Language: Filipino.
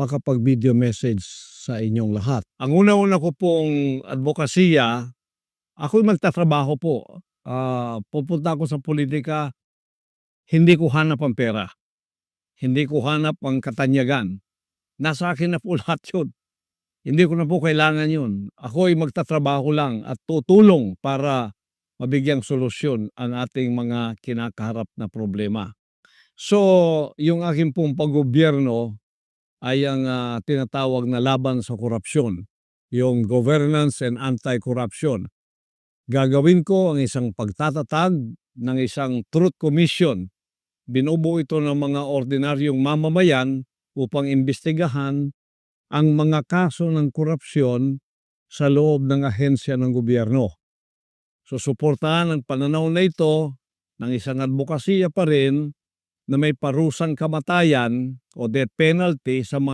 makapag-video message sa inyong lahat. Ang una-una ko pong advokasya, ako'y magtatrabaho po. Pupunta ako sa politika, hindi ko hanap ang pera. Hindi ko hanap ang katanyagan. Nasa akin na po lahat yun. Hindi ko na po kailangan yun. Ako'y magtatrabaho lang at tutulong para mabigyang solusyon ang ating mga kinakaharap na problema. So, yung aking pong paggobyerno ay ang tinatawag na laban sa korupsyon, yung governance and anti-corruption. Gagawin ko ang isang pagtatatag ng isang truth commission. Binubuo ito ng mga ordinaryong mamamayan upang imbestigahan ang mga kaso ng korupsyon sa loob ng ahensya ng gobyerno. Susuportahan ang pananaw na ito ng isang advokasya pa rin na may parusang kamatayan o death penalty sa mga